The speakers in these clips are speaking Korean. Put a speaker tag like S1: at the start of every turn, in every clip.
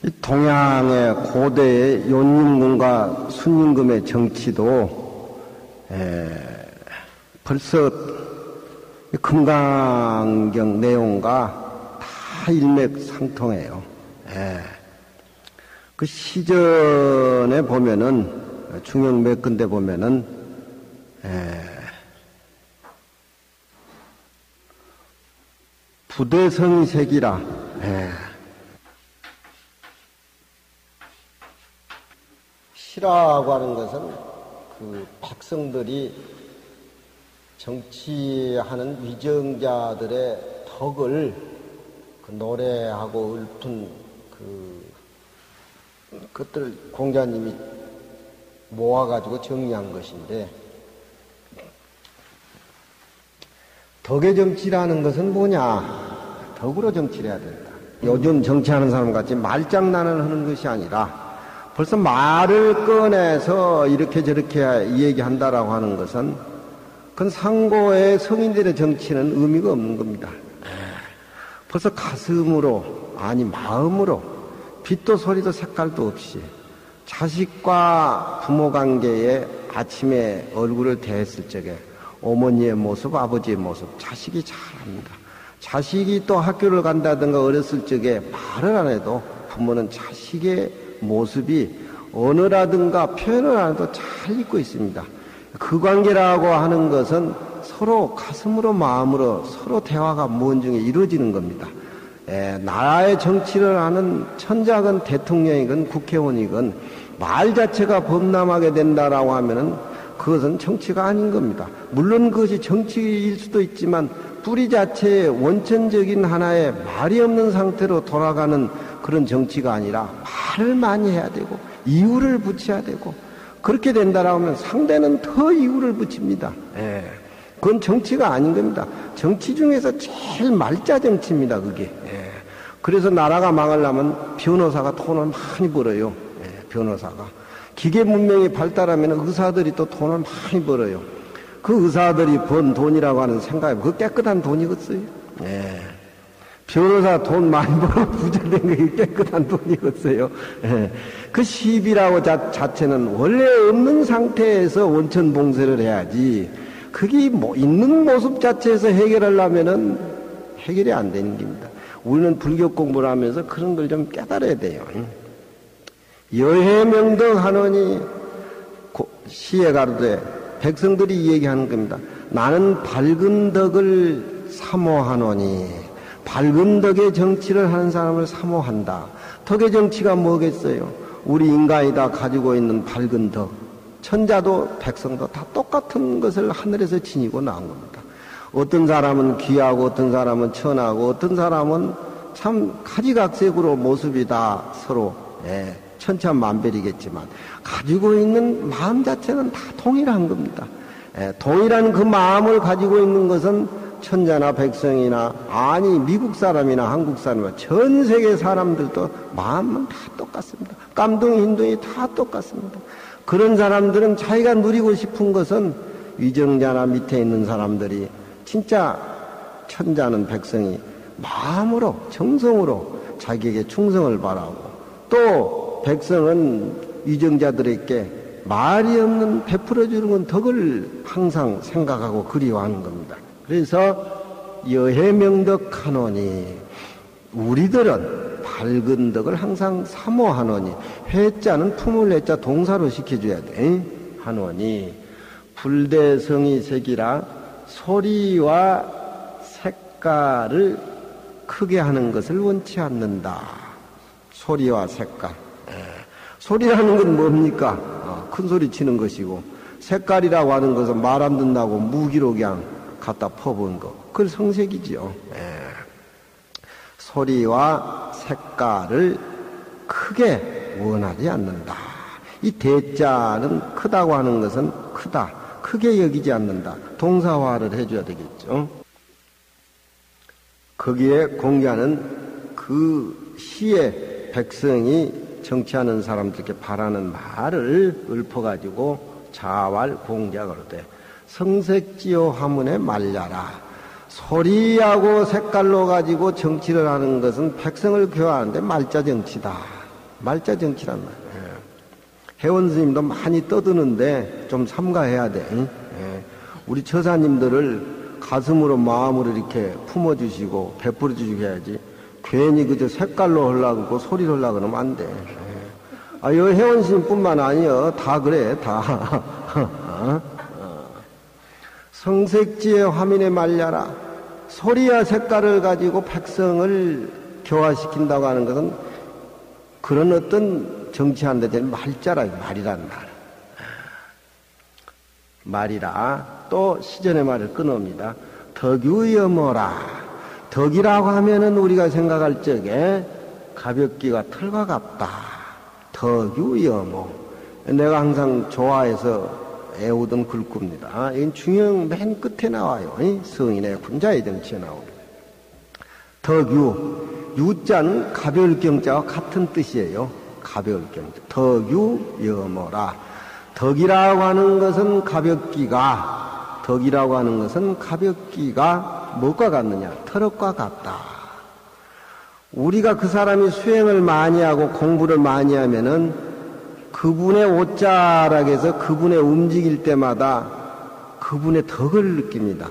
S1: 이 동양의 고대의 연임금과 순임금의 정치도 벌써 금강경 내용과 다 일맥상통해요. 그 시전에 보면은 중영 몇 근대 보면은 부대성색이라 시라고 하는 것은 그 백성들이 정치하는 위정자들의 덕을 그 노래하고 읊은 그것들 공자님이 모아가지고 정리한 것인데, 덕의 정치라는 것은 뭐냐? 덕으로 정치를 해야 된다. 요즘 정치하는 사람 같이 말장난을 하는 것이 아니라 벌써 말을 꺼내서 이렇게 저렇게 얘기한다라고 하는 것은 그건 상고의 성인들의 정치는 의미가 없는 겁니다. 벌써 가슴으로, 아니 마음으로, 빛도 소리도 색깔도 없이 자식과 부모 관계에 아침에 얼굴을 대했을 적에 어머니의 모습, 아버지의 모습, 자식이 잘 압니다. 자식이 또 학교를 간다든가 어렸을 적에 말을 안 해도 부모는 자식의 모습이 언어라든가 표현을 안 해도 잘 잊고 있습니다. 그 관계라고 하는 것은 서로 가슴으로 마음으로 서로 대화가 무언 중에 이루어지는 겁니다. 나라의 정치를 하는 천자건 대통령이건 국회의원이건 말 자체가 범람하게 된다라고 하면은 그것은 정치가 아닌 겁니다. 물론 그것이 정치일 수도 있지만 뿌리 자체의 원천적인 하나의 말이 없는 상태로 돌아가는 그런 정치가 아니라 말을 많이 해야 되고 이유를 붙여야 되고, 그렇게 된다라고 하면 상대는 더 이유를 붙입니다. 그건 정치가 아닌 겁니다. 정치 중에서 제일 말자 정치입니다, 그게. 그래서 나라가 망하려면 변호사가 돈을 많이 벌어요. 변호사가. 기계 문명이 발달하면 의사들이 또 돈을 많이 벌어요. 그 의사들이 번 돈이라고 하는 생각이 그 깨끗한 돈이겠어요? 변호사 돈 많이 벌어 부자 된 게 깨끗한 돈이겠어요? 그 시비라고 자체는 원래 없는 상태에서 원천 봉쇄를 해야지, 그게 뭐 있는 모습 자체에서 해결하려면은 해결이 안 되는 겁니다. 우리는 불교 공부를 하면서 그런 걸 좀 깨달아야 돼요. 여해명덕 하노니 시에 가로되, 백성들이 얘기하는 겁니다. 나는 밝은 덕을 사모하노니, 밝은 덕의 정치를 하는 사람을 사모한다. 덕의 정치가 뭐겠어요? 우리 인간이 다 가지고 있는 밝은 덕, 천자도 백성도 다 똑같은 것을 하늘에서 지니고 나온 겁니다. 어떤 사람은 귀하고 어떤 사람은 천하고 어떤 사람은 참 가지각색으로 모습이 다 서로 천차만별이겠지만 가지고 있는 마음 자체는 다 동일한 겁니다. 동일한 그 마음을 가지고 있는 것은 천자나 백성이나, 아니 미국 사람이나 한국 사람이나 전 세계 사람들도 마음은 다 똑같습니다. 깜둥이 힌둥이 다 똑같습니다. 그런 사람들은 자기가 누리고 싶은 것은 위정자나 밑에 있는 사람들이 진짜 천자는 백성이 마음으로 정성으로 자기에게 충성을 바라고, 또 백성은 위정자들에게 말이 없는 베풀어주는 건 덕을 항상 생각하고 그리워하는 겁니다. 그래서 여해명덕하노니, 우리들은 밝은 덕을 항상 사모하노니, 회자는 품을 해자 동사로 시켜줘야 돼. 하노니 불대성이 색이라 소리와 색깔을 크게 하는 것을 원치 않는다. 소리와 색깔. 소리라는 건 뭡니까? 큰 소리 치는 것이고, 색깔이라고 하는 것은 말 안 듣는다고 무기로 그냥 갖다 퍼본 거, 그걸 성색이지요. 소리와 색깔을 크게 원하지 않는다. 이 대자는 크다고 하는 것은 크다, 크게 여기지 않는다. 동사화를 해줘야 되겠죠. 거기에 공자는 그 시에 백성이 정치하는 사람들께 바라는 말을 읊어가지고 자활 공자가로되, 성색지요 화문에 말려라. 소리하고 색깔로 가지고 정치를 하는 것은 백성을 교화하는데 말자 정치다. 말자 정치란 말이에요. 회원 스님도 많이 떠드는데 좀 삼가해야 돼. 우리 처사님들을 가슴으로 마음으로 이렇게 품어주시고 베풀어 주시고 해야지. 괜히 그저 색깔로 하려고 소리로 하려고 그러면 안 돼. 아, 여 회원 스님뿐만 아니여. 다 그래, 다. 성색지의 화면에 말려라. 소리와 색깔을 가지고 백성을 교화시킨다고 하는 것은 그런 어떤 정치하는 데 말자라, 말이란 말. 말이라. 또 시전의 말을 끊어옵니다. 덕유여모라. 덕이라고 하면은 우리가 생각할 적에 가볍기가 털과 같다. 덕유여모. 내가 항상 좋아해서 애우던 글귀입니다. 이건 중형 맨 끝에 나와요. 성인의 군자의 정치에 나옵니다. 덕유. 유자는 가벼울 경자와 같은 뜻이에요. 가벼울 경자. 덕유여모라. 덕이라고 하는 것은 가볍기가 무엇과 같느냐? 털과 같다. 우리가 그 사람이 수행을 많이 하고 공부를 많이 하면은 그분의 옷자락에서 그분의 움직일 때마다 그분의 덕을 느낍니다.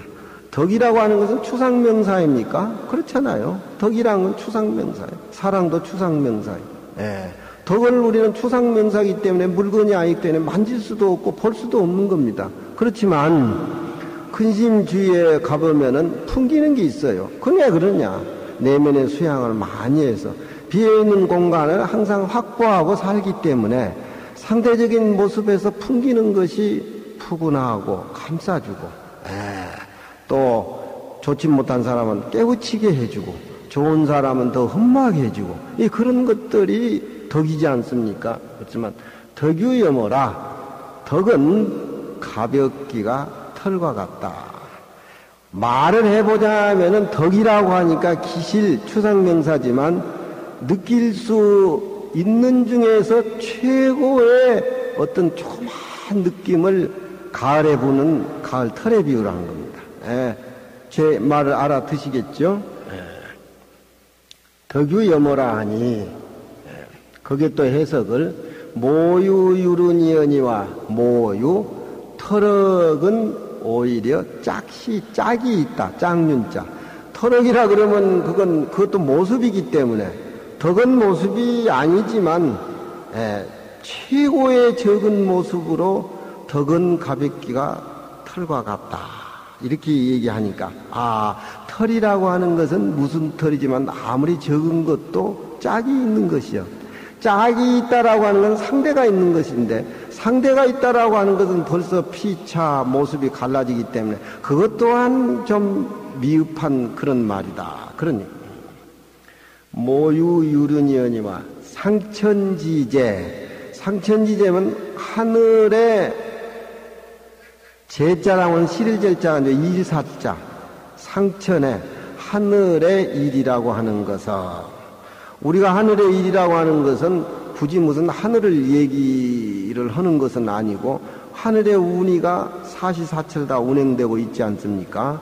S1: 덕이라고 하는 것은 추상명사입니까? 그렇잖아요. 덕이라는 건 추상명사예요. 사랑도 추상명사예요. 예. 덕을 우리는 추상명사이기 때문에 물건이 아니기 때문에 만질 수도 없고 볼 수도 없는 겁니다. 그렇지만 근심 주위에 가보면은 풍기는 게 있어요. 그건 왜 그러냐? 내면의 수양을 많이 해서 비어있는 공간을 항상 확보하고 살기 때문에 상대적인 모습에서 풍기는 것이 푸근하고 감싸주고, 또 좋지 못한 사람은 깨우치게 해주고, 좋은 사람은 더 흠모하게 해주고, 그런 것들이 덕이지 않습니까? 그렇지만 덕유여모라. 덕은 가볍기가 털과 같다. 말을 해보자 하면은 덕이라고 하니까 기실 추상명사지만 느낄 수 있는 중에서 최고의 어떤 조그마한 느낌을 가을에 부는 가을 털에 비유라는 겁니다. 제 말을 알아드시겠죠? 덕유여모라 하니 거기에 또 해석을 모유유르니언이와 모유 터럭은 오히려 짝이 있다. 짝윤자. 터럭이라 그러면 그것도 모습이기 때문에 덕은 모습이 아니지만 최고의 적은 모습으로 덕은 가볍기가 털과 같다. 이렇게 얘기하니까 털이라고 하는 것은 무슨 털이지만 아무리 적은 것도 짝이 있는 것이요. 짝이 있다라고 하는 건 상대가 있는 것인데 상대가 있다라고 하는 것은 벌써 피차 모습이 갈라지기 때문에 그것 또한 좀 미흡한 그런 말이다. 그러니 모유유르니언이와 상천지제. 상천지제는 하늘에 제자랑은 실제자가 이제 일사자. 상천에 하늘의 일이라고 하는 것은 우리가 하늘의 일이라고 하는 것은 굳이 무슨 하늘을 얘기를 하는 것은 아니고 하늘의 운이가 사시사철 다 운행되고 있지 않습니까?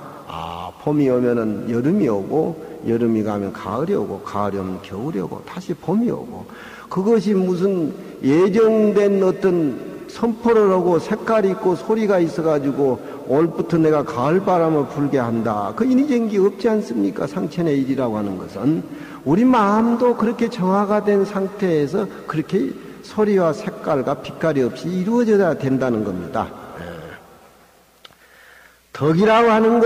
S1: 봄이 오면은 여름이 오고 여름이 가면 가을이 오고 가을이 오면 겨울이 오고 다시 봄이 오고 그것이 무슨 예정된 어떤 선포를 하고 색깔이 있고 소리가 있어가지고 올부터 내가 가을 바람을 불게 한다. 그 인위적인 게 없지 않습니까? 상천의 일이라고 하는 것은 우리 마음도 그렇게 정화가 된 상태에서 그렇게 소리와 색깔과 빛깔이 없이 이루어져야 된다는 겁니다. 덕이라고 하는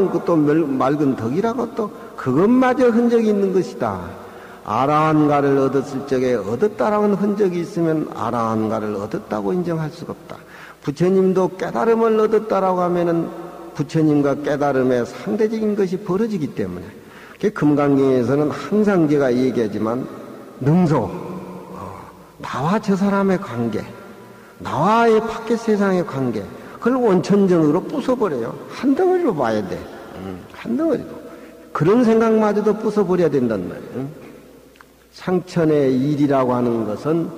S1: 것도 맑은 덕이라고 또 그것마저 흔적이 있는 것이다. 아라한가를 얻었을 적에 얻었다라는 흔적이 있으면 아라한가를 얻었다고 인정할 수가 없다. 부처님도 깨달음을 얻었다라고 하면은 부처님과 깨달음의 상대적인 것이 벌어지기 때문에 금강경에서는 항상 제가 얘기하지만 능소 나와 저 사람의 관계 나와의 밖의 세상의 관계 그걸 원천적으로 부숴버려요. 한 덩어리로 봐야 돼. 한 덩어리로. 그런 생각마저도 부숴버려야 된단 말이에요. 상천의 일이라고 하는 것은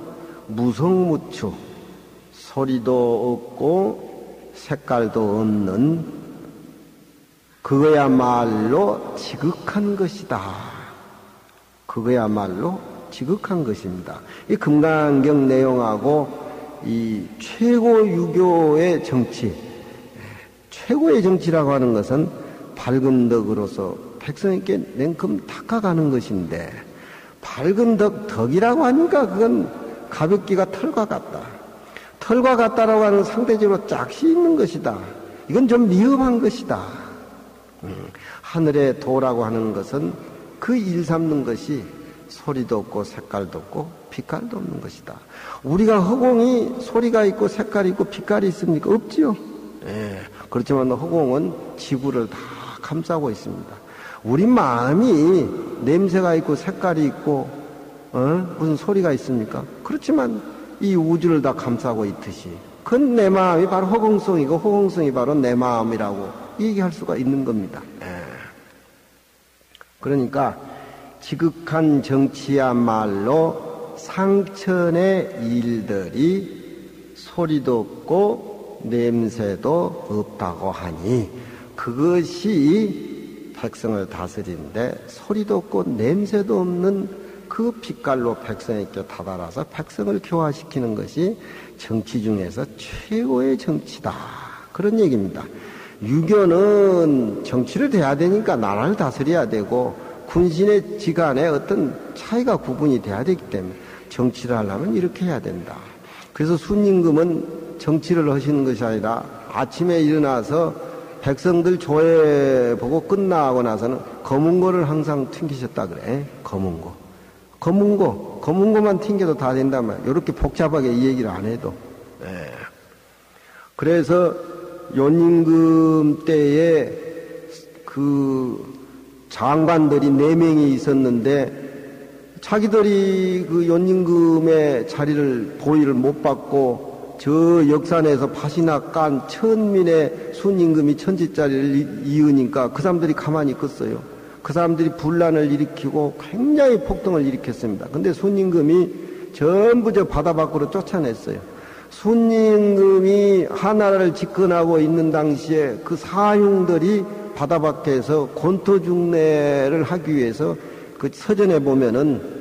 S1: 무성무추 소리도 없고 색깔도 없는 그거야말로 지극한 것이다. 그거야말로 지극한 것입니다. 이 금강경 내용하고 이 최고 유교의 정치, 최고의 정치라고 하는 것은 밝은 덕으로서 백성에게 냉큼 닦아가는 것인데, 밝은 덕이라고 하니까 그건 가볍기가 털과 같다. 털과 같다라고 하는 상대적으로 짝시 있는 것이다. 이건 좀 위험한 것이다. 하늘의 도라고 하는 것은 그 일삼는 것이 소리도 없고 색깔도 없고 빛깔도 없는 것이다. 우리가 허공이 소리가 있고 색깔이 있고 빛깔이 있습니까? 없지요. 예. 그렇지만 허공은 지구를 다 감싸고 있습니다. 우리 마음이 냄새가 있고 색깔이 있고 무슨 소리가 있습니까? 그렇지만 이 우주를 다 감싸고 있듯이 그건 내 마음이 바로 허공성이고 허공성이 바로 내 마음이라고 얘기할 수가 있는 겁니다. 그러니까 지극한 정치야말로 상천의 일들이 소리도 없고 냄새도 없다고 하니 그것이 백성을 다스리는데 소리도 없고 냄새도 없는 그 빛깔로 백성에게 다다라서 백성을 교화시키는 것이 정치 중에서 최고의 정치다. 그런 얘기입니다. 유교는 정치를 해야 되니까 나라를 다스려야 되고 군신의 지간에 어떤 차이가 구분이 돼야 되기 때문에 정치를 하려면 이렇게 해야 된다. 그래서 순임금은 정치를 하시는 것이 아니라 아침에 일어나서 백성들 조회 보고 끝나고 나서는 검은고를 항상 튕기셨다 그래. 검은고만 튕겨도 다 된다면 이렇게 복잡하게 이 얘기를 안 해도. 그래서 연임금 때에 그 장관들이 4명이 있었는데 자기들이 그 연임금의 자리를 보위를 못 받고 저 역산에서 밭이나 깐 천민의 순임금이 천지자리를 이으니까 그 사람들이 가만히 있겠어요. 그 사람들이 분란을 일으키고 굉장히 폭동을 일으켰습니다. 근데 순임금이 전부 저 바다 밖으로 쫓아냈어요. 순임금이 하나라를 집권하고 있는 당시에 그 사흉들이 바다 밖에서 권토중례를 하기 위해서 그 서전에 보면은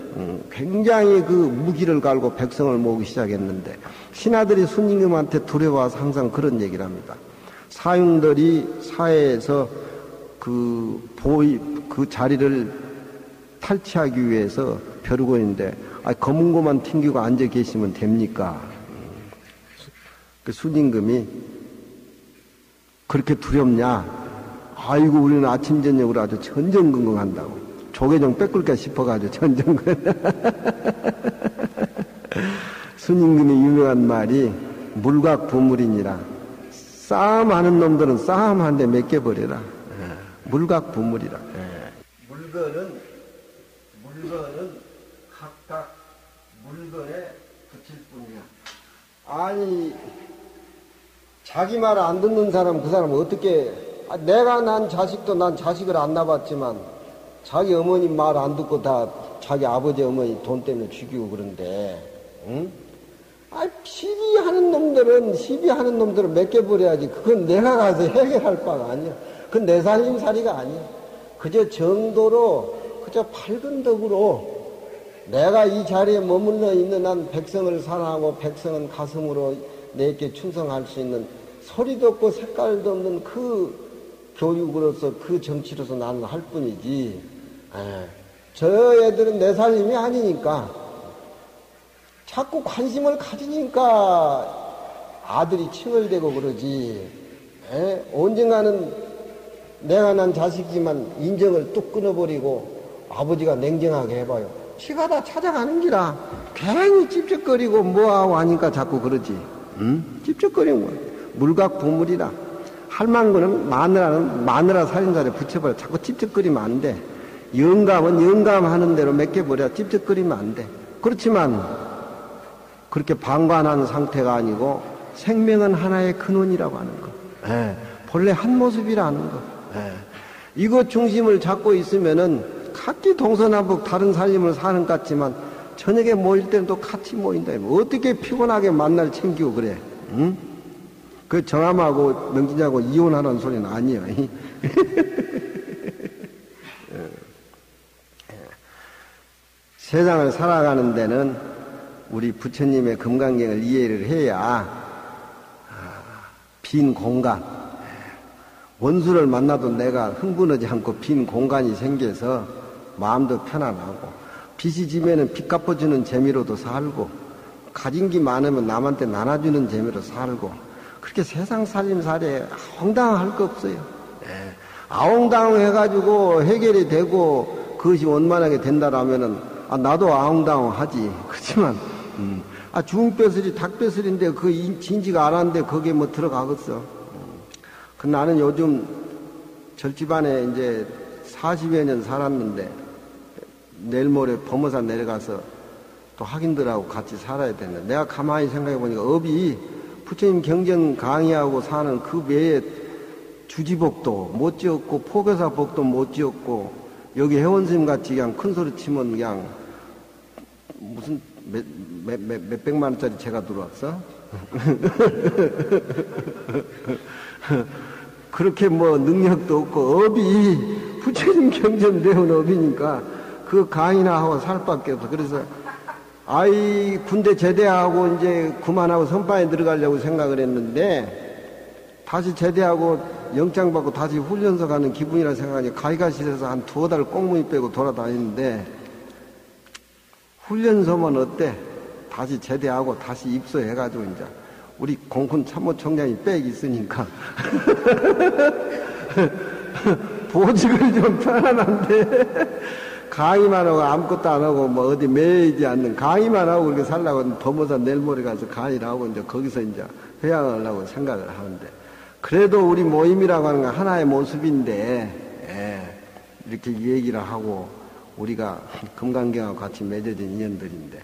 S1: 굉장히 그 무기를 갈고 백성을 모으기 시작했는데 신하들이 순임금한테 두려워서 항상 그런 얘기를 합니다. 사흉들이 사회에서 그 자리를 탈취하기 위해서 벼르고 있는데 검은고만 튕기고 앉아 계시면 됩니까? 그 순임금이 그렇게 두렵냐? 아이고 우리는 아침 저녁으로 아주 전전긍긍한다고 조계종 뺏을까 싶어가지고 전전긍긍. 순임금의 유명한 말이 물각부물이니라. 싸움하는 놈들은 싸움하는데 맡겨버려라. 물각부물이라. 물건은 각각 물건에 붙일 뿐이야. 아니 자기 말 안 듣는 사람 그 사람은 어떻게 내가 난 자식도 난 자식을 안 낳았지만 자기 어머니 말 안 듣고 다 자기 아버지 어머니 돈 때문에 죽이고 그런데 응? 시비하는 놈들은 맡겨버려야지. 그건 내가 가서 해결할 바가 아니야. 그건 내 살림살이가 아니야. 그저 정도로 그저 밝은 덕으로 내가 이 자리에 머물러 있는 한 백성을 사랑하고 백성은 가슴으로 내게 충성할 수 있는 소리도 없고 색깔도 없는 그 교육으로서 그 정치로서 나는 할 뿐이지. 저 애들은 내 살림이 아니니까 자꾸 관심을 가지니까 아들이 칭얼대고 그러지. 언젠가는 내가 난 자식이지만 인정을 뚝 끊어버리고 아버지가 냉정하게 해봐요. 지가 다 찾아가는 기라 괜히 찝쩍거리고 뭐하고 하니까 자꾸 그러지. 찝쩍거리고 뭐. 물각부물이라. 할망구는 마누라 살인자를 붙여버려. 자꾸 찝쩍거리면 안 돼. 영감은 영감하는 대로 맡겨버려. 찝쩍거리면 안 돼. 그렇지만 그렇게 방관한 상태가 아니고 생명은 하나의 근원이라고 하는 거. 본래 한 모습이라는 거. 이것 중심을 잡고 있으면은 각기 동서남북 다른 살림을 사는 것 같지만 저녁에 모일 때는 또 같이 모인다. 어떻게 피곤하게 만날 챙기고 그래. 응? 그 정함하고 명진이하고 이혼하라는 소리는 아니에요. 세상을 살아가는 데는 우리 부처님의 금강경을 이해를 해야 빈 공간, 원수를 만나도 내가 흥분하지 않고 빈 공간이 생겨서 마음도 편안하고, 빚이 지면은 빚 갚아주는 재미로도 살고, 가진 게 많으면 남한테 나눠주는 재미로 살고, 그렇게 세상 살림살이에 아웅다웅할 거 없어요. 아웅다웅 해가지고 해결이 되고 그것이 원만하게 된다라면은 나도 아웅다웅 하지. 그렇지만 중뼈슬이 닭뼈슬인데 그 진지가 안 하는데 거기에 뭐 들어가겠어. 그 나는 요즘 절집안에 이제 40여 년 살았는데 내일 모레 범어산 내려가서 또 학인들하고 같이 살아야 되는데, 내가 가만히 생각해 보니까 업이 부처님 경전 강의하고 사는 그 외에 주지복도 못 지었고 포교사복도 못 지었고, 여기 회원스님 같이 그냥 큰 소리 치면 그냥 무슨 몇백만 원짜리 제가 들어왔어? 그렇게 뭐 능력도 없고, 업이 부처님 경전 배운 업이니까 그 강의나 하고 살 밖에 없어. 그래서 군대 제대하고 이제 그만하고 선방에 들어가려고 생각을 했는데, 다시 제대하고 영장 받고 다시 훈련소 가는 기분이라 생각하니 가기가 싫어서 한 2달 꽁무니 빼고 돌아다니는데, 훈련소면 어때? 다시 제대하고 다시 입소해가지고 이제 우리 공군 참모총장이 빽 있으니까 보직을 좀 편안한데 강의만 하고 아무것도 안 하고 뭐 어디 매이지 않는 강의만 하고 그렇게 살라고 범어산 내일 모레 가서 강의를 하고 이제 거기서 이제 회양을 하려고 생각을 하는데, 그래도 우리 모임이라고 하는 건 하나의 모습인데, 이렇게 얘기를 하고 우리가 금강경하고 같이 맺어진 인연들인데,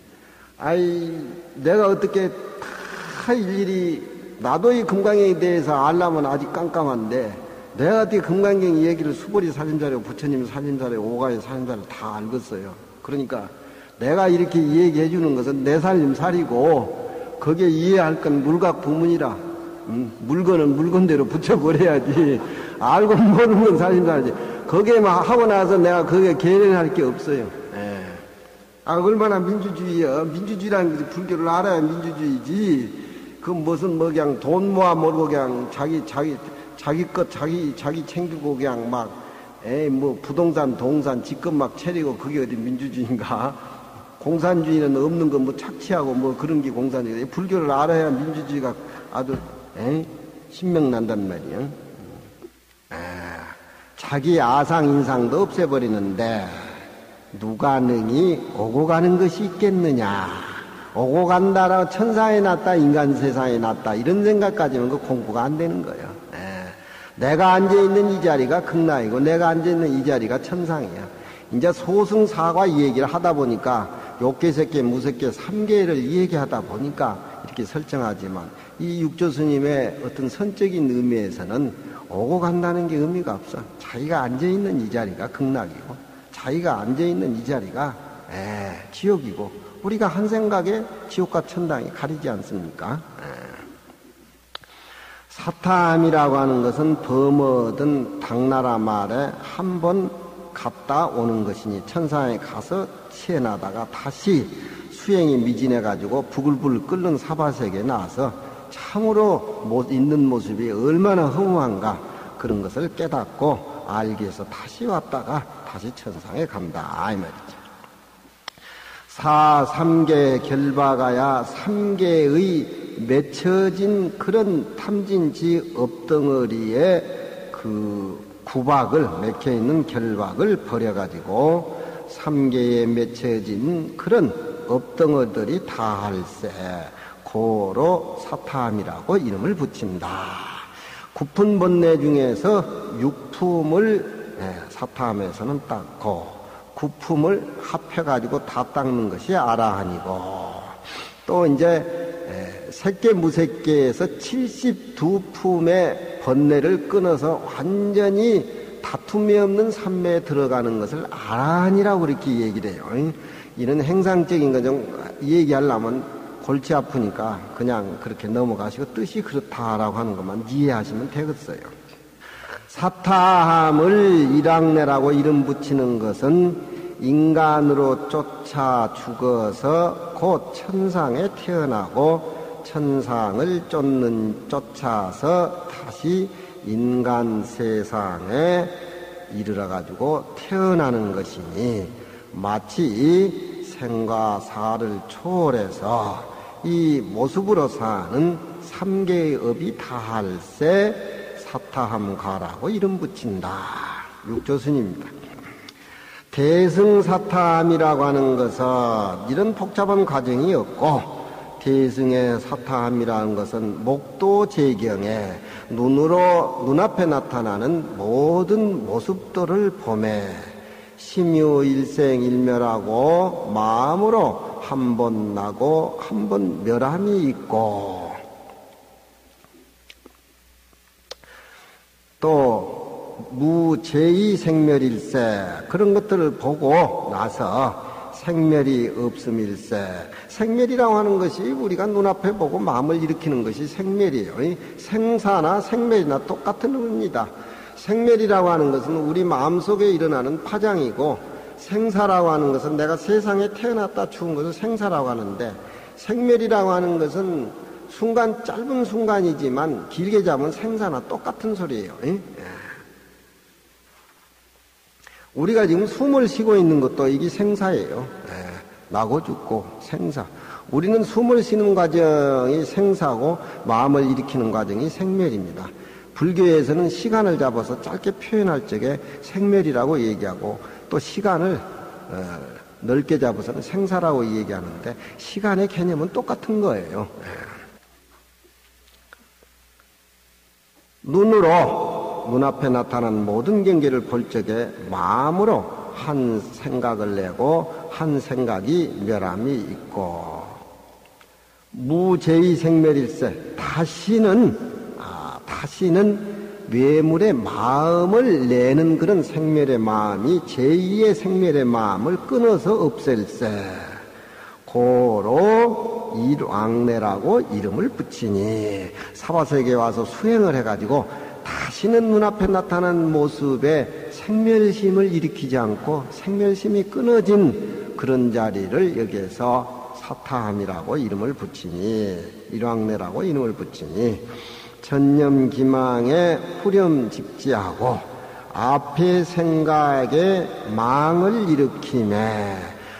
S1: 내가 어떻게 다 일일이, 나도 이 금강경에 대해서 알려면 아직 깜깜한데, 내가 어떻게 금강경 얘기를 수보리 살림살이고 부처님 살림살이고 오가의 살림살이를 다 알겠어요. 그러니까 내가 이렇게 얘기해 주는 것은 내 살림살이고, 거기에 이해할 건 물각부문이라, 물건은 물건대로 붙여버려야지. 알고 모르는 건 살림살이지. 거기에 막 하고 나서 내가 거기에 계량할 게 없어요. 얼마나 민주주의야. 민주주의라는 것이 불교를 알아야 민주주의지. 그 무슨 뭐 그냥 돈 모아 모르고 그냥 자기 것 자기 챙기고 그냥 막 뭐 부동산 동산 집값 막 차리고, 그게 어디 민주주의인가? 공산주의는 없는 거 뭐 착취하고 뭐 그런 게 공산주의. 불교를 알아야 민주주의가 아주 신명난단 말이야. 자기 아상 인상도 없애버리는데 누가 능히 오고 가는 것이 있겠느냐? 오고 간다라고 천상에 났다 인간 세상에 났다 이런 생각까지는 그 공부가 안 되는 거예요. 내가 앉아있는 이 자리가 극락이고 내가 앉아있는 이 자리가 천상이야. 이제 소승사과 이 얘기를 하다 보니까 욕계색계 무색계 3계를 얘기하다 보니까 이렇게 설정하지만, 이 육조스님의 어떤 선적인 의미에서는 오고 간다는 게 의미가 없어. 자기가 앉아있는 이 자리가 극락이고 자기가 앉아있는 이 자리가 지옥이고, 우리가 한 생각에 지옥과 천당이 가리지 않습니까? 사탐이라고 하는 것은 범어든 당나라 말에 한 번 갔다 오는 것이니, 천상에 가서 치해나다가 다시 수행이 미진해가지고 부글부글 끓는 사바세계에 나와서 참으로 있는 모습이 얼마나 허무한가, 그런 것을 깨닫고 알기 위해서 다시 왔다가 다시 천상에 간다 이 말이죠. 사삼계 결박하야 삼계의 맺혀진 그런 탐진지 업덩어리에 그 구박을, 맥혀있는 결박을 버려가지고 삼계에 맺혀진 그런 업덩어들이 다할세, 고로 사탐이라고 이름을 붙인다. 구품 번뇌 중에서 육품을 사탐에서는 닦고, 구품을 합해가지고 다 닦는 것이 아라한이고, 또 이제 색계 무색계에서 72품의 번뇌를 끊어서 완전히 다툼이 없는 삼매에 들어가는 것을 아라한이라고 그렇게 얘기를 해요. 이런 행상적인 거 좀 얘기하려면 골치 아프니까 그냥 그렇게 넘어가시고 뜻이 그렇다라고 하는 것만 이해하시면 되겠어요. 사탐을 일학내라고 이름 붙이는 것은 인간으로 쫓아 죽어서 곧 천상에 태어나고 천상을 쫓아서 다시 인간 세상에 이르러 가지고 태어나는 것이니 마치 이 생과 사를 초월해서 이 모습으로 사는 삼계의 업이 다할세 사타함가라고 이름 붙인다. 육조스님입니다. 대승사타함이라고 하는 것은 이런 복잡한 과정이 없고, 대승의 사타함이라는 것은 목도재경에 눈앞에 나타나는 모든 모습들을 보매 심유일생일멸하고 마음으로 한 번 나고 한 번 멸함이 있고, 또 무제의 생멸일세 그런 것들을 보고 나서 생멸이 없음일세. 생멸이라고 하는 것이 우리가 눈앞에 보고 마음을 일으키는 것이 생멸이에요. 생사나 생멸이나 똑같은 의미입니다. 생멸이라고 하는 것은 우리 마음속에 일어나는 파장이고, 생사라고 하는 것은 내가 세상에 태어났다 죽은 것을 생사라고 하는데, 생멸이라고 하는 것은 짧은 순간이지만 길게 잡으면 생사나 똑같은 소리예요. 우리가 지금 숨을 쉬고 있는 것도 이게 생사예요. 나고 죽고 생사. 우리는 숨을 쉬는 과정이 생사고 마음을 일으키는 과정이 생멸입니다. 불교에서는 시간을 잡아서 짧게 표현할 적에 생멸이라고 얘기하고, 또 시간을 넓게 잡아서는 생사라고 얘기하는데, 시간의 개념은 똑같은 거예요. 눈앞에 나타난 모든 경계를 볼 적에 마음으로 한 생각을 내고 한 생각이 멸함이 있고, 무제의 생멸일세. 다시는 외물의 마음을 내는 그런 생멸의 마음이 제2의 생멸의 마음을 끊어서 없앨세. 고로 일왕래라고 이름을 붙이니, 사바세계에 와서 수행을 해가지고 다시는 눈앞에 나타난 모습에 생멸심을 일으키지 않고 생멸심이 끊어진 그런 자리를 여기에서 사타함이라고 이름을 붙이니, 일왕래라고 이름을 붙이니, 전념기망에 후렴직지하고 앞의 생각에 망을 일으키매,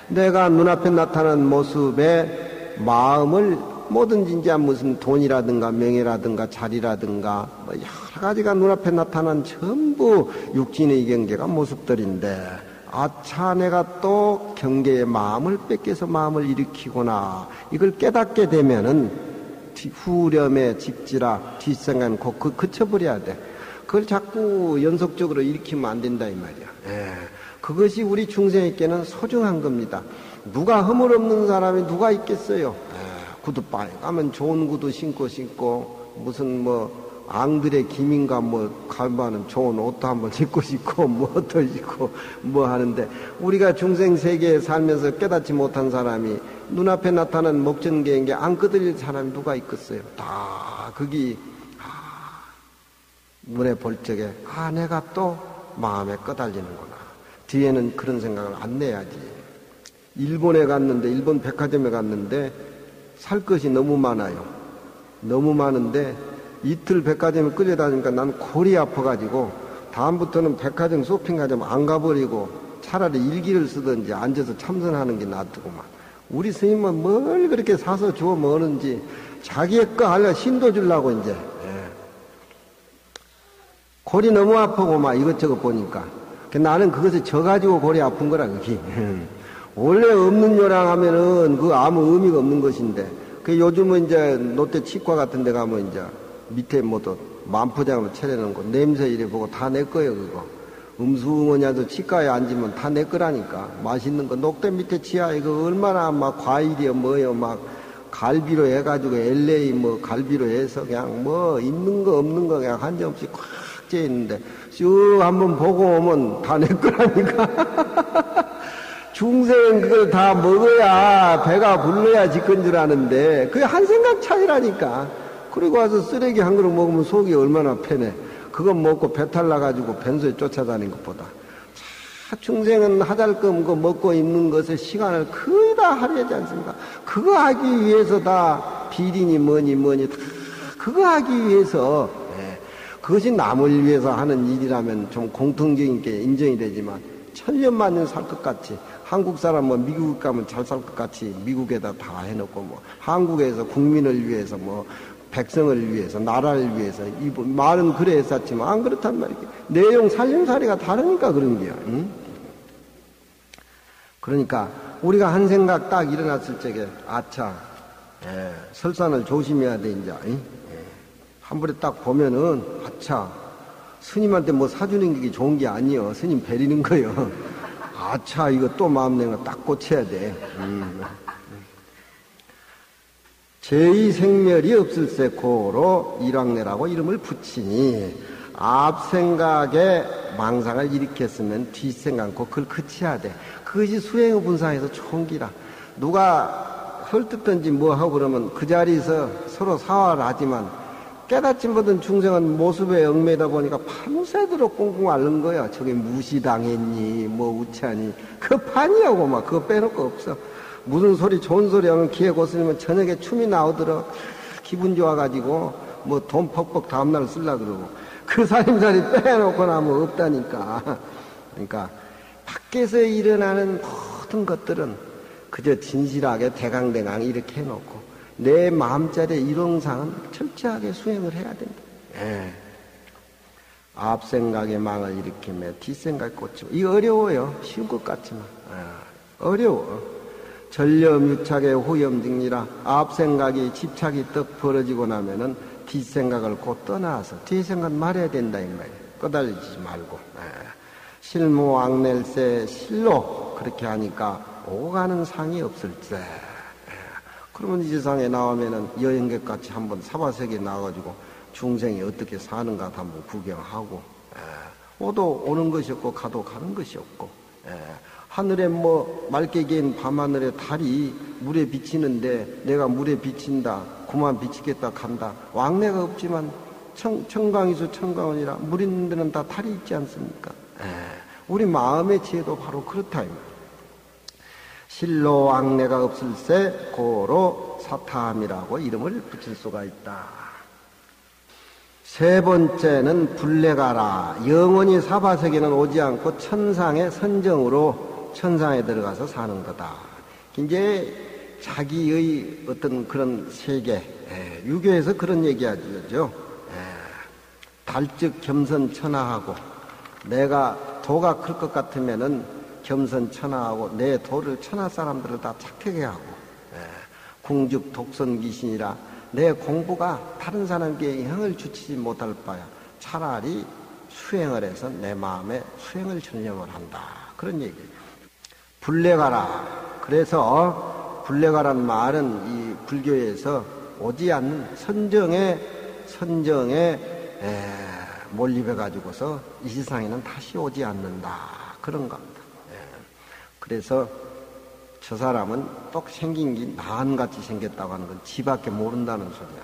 S1: 내가 눈앞에 나타난 모습에 마음을 뭐든지 이제 무슨 돈이라든가 명예라든가 자리라든가 뭐 여러 가지가 눈앞에 나타난 전부 육진의 경계가 모습들인데, 아차 내가 또 경계의 마음을 뺏겨서 마음을 일으키구나, 이걸 깨닫게 되면은 후렴에 직지라 뒷생각은 곧 그쳐버려야 돼. 그걸 자꾸 연속적으로 일으키면 안 된다 이 말이야. 그것이 우리 중생에게는 소중한 겁니다. 누가 허물 없는 사람이 누가 있겠어요. 구두방에 가면 좋은 구두 신고 무슨 앙들의 기민가 가면은 좋은 옷도 한번 입고 싶고 뭐도 입고 하는데, 우리가 중생 세계에 살면서 깨닫지 못한 사람이 눈앞에 나타난 목전계에 안 끄들릴 사람이 누가 있겠어요. 다 거기 눈에 볼 적에 내가 또 마음에 꺼달리는구나. 뒤에는 그런 생각을 안 내야지. 일본 백화점에 갔는데 살 것이 너무 많아요. 너무 많은데 이틀 백화점에 끌려다니니까 난 골이 아파가지고 다음부터는 백화점 쇼핑가점 안 가버리고 차라리 일기를 쓰든지 앉아서 참선하는 게 낫더구만. 우리 스님은 뭘 그렇게 사서 주워 먹는지 자기의 거 하려 신도 주려고 이제. 골이 너무 아프고 막 이것저것 보니까 나는 그것을 져가지고 골이 아픈 거라 그게. 원래 없는 요랑 하면은 그 아무 의미가 없는 것인데, 요즘은 이제 롯데 치과 같은 데 가면 이제 밑에 만포장으로 차려놓은 거 냄새 이래 보고 다 내 거예요 그거. 음수응원야도 치과에 앉으면 다 내 거라니까. 맛있는 거 녹대 밑에 치아 이거 얼마나 막 과일이요 뭐요 막 갈비로 해가지고 LA 갈비로 해서 그냥 있는 거 없는 거 그냥 한 점 없이 꽉 째 있는데 쭉 한번 보고 오면 다 내 거라니까. 중생은 그걸 다 먹어야 배가 불러야 지건 줄 아는데 그게 한 생각 차이라니까. 그리고 와서 쓰레기 한 그릇 먹으면 속이 얼마나 편해. 그거 먹고 배탈 나가지고 변소에 쫓아다닌 것보다 중생은 하달금 그 먹고 입는 것에 시간을 거의 다 할애하지 않습니까? 그거 하기 위해서 다 비리니 뭐니 다 그거 하기 위해서 그것이 남을 위해서 하는 일이라면 좀 공통적인 게 인정이 되지만 천년만년 살 것 같이 한국 사람 뭐 미국 가면 잘 살 것 같이 미국에다 다 해놓고 뭐 한국에서 국민을 위해서 뭐 백성을 위해서 나라를 위해서 이 말은 그래 했었지만 안 그렇단 말이야. 내용 살림살이가 다르니까 그런 게야. 응? 그러니까 우리가 한 생각 딱 일어났을 적에 아차 설산을 조심해야 돼 이제. 한 번에 딱 보면은 아차 스님한테 뭐 사주는 게 좋은 게 아니여. 스님 베리는 거요. 아차 이거 또 마음 내는 거 딱 고쳐야 돼. 제2생멸이 없을세 고로 일왕래라고 이름을 붙이니 앞생각에 망상을 일으켰으면 뒷생각고 그걸 그쳐야 돼. 그것이 수행의 분상에서 좋은 기라. 누가 헐뜯든지 뭐하고 그러면 그 자리에서 서로 사활을 하지만 깨닫지 못한 중생은 모습에 얽매다 보니까 밤새도록 꽁꽁 앓는 거야. 저게 무시당했니 뭐 우체하니 그거 판이하고 막 그거 빼놓고 없어. 무슨 소리 좋은 소리 하면 귀에 고스리면 저녁에 춤이 나오더라. 기분 좋아가지고 뭐 돈 퍽퍽 다음날 쓰려고 그러고 그 살림살이 빼놓고 나면 없다니까. 그러니까 밖에서 일어나는 모든 것들은 그저 진실하게 대강대강 이렇게 해놓고 내 마음자리의 일용상은 철저하게 수행을 해야 된다. 앞생각에 망을 일으키며 뒷생각에 꽂히고 이거 어려워요. 쉬운 것 같지만 어려워. 전념유착의 호염증이라 앞생각이 집착이 떡 벌어지고 나면은 뒷생각을 곧 떠나서 뒷생각 말해야 된다 이 말이야. 꺼달리지 말고. 실무왕낼세 실로 그렇게 하니까 오고 가는 상이 없을세. 그러면 이 세상에 나오면은 여행객같이 한번 사바세계에 나와가지고 중생이 어떻게 사는가 한번 구경하고, 오도 오는 것이 없고 가도 가는 것이 없고, 하늘에 뭐 맑게 갠 밤하늘에 달이 물에 비치는데 내가 물에 비친다, 그만 비치겠다 간다. 왕래가 없지만 청강이수 청강원이라 물 있는 데는 다 달이 있지 않습니까? 우리 마음의 지혜도 바로 그렇다 이 말이야. 실로 왕래가 없을세 고로 사탐이라고 이름을 붙일 수가 있다. 세 번째는 불례가라. 영원히 사바세계는 오지 않고 천상의 선정으로 천상에 들어가서 사는 거다. 이제 자기의 어떤 그런 세계, 유교에서 그런 얘기하죠. 달즉 겸선천하하고 내가 도가 클 것 같으면은 겸선천하하고 내 도를 천하 사람들을 다 착하게 하고, 궁즉 독선귀신이라 내 공부가 다른 사람에게 형을 주치지 못할 바야 차라리 수행을 해서 내 마음에 수행을 전념을 한다. 그런 얘기예요. 불례가라. 그래서 불례가란 말은 이 불교에서 오지 않는 선정에 몰입해 가지고서 이 세상에는 다시 오지 않는다. 그런 겁니다. 그래서 저 사람은 똑 생긴 게 나한같이 생겼다고 하는 건 지밖에 모른다는 소리야.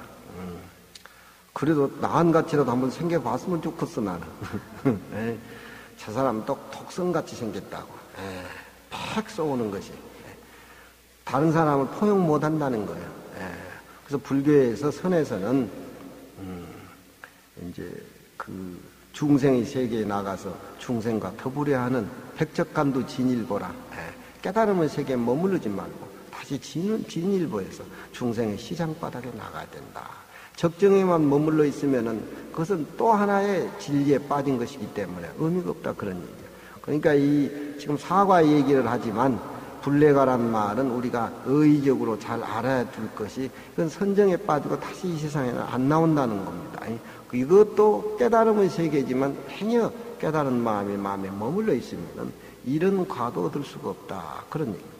S1: 그래도 나한같이라도 한번 생겨봤으면 좋겠어 나는. 저 사람은 똑 독성같이 생겼다고. 팍 쏘는 것이. 다른 사람을 포용 못한다는 거예요. 그래서 불교에서 선에서는 이제 그 중생의 세계에 나가서 중생과 더불어 하는 백적간도 진일보라. 깨달음의 세계에 머무르지 말고 다시 진일보해서 중생의 시장바닥에 나가야 된다. 적정에만 머물러 있으면은 그것은 또 하나의 진리에 빠진 것이기 때문에 의미가 없다 그런 얘기예요. 그러니까 이 지금 사과 얘기를 하지만 불례가란 말은 우리가 의의적으로 잘 알아야 될 것이 그건 선정에 빠지고 다시 이 세상에는 안 나온다는 겁니다. 이것도 깨달음의 세계지만 행여 깨달은 마음에 머물러 있으면은 이런 과도 얻을 수가 없다. 그런 얘기.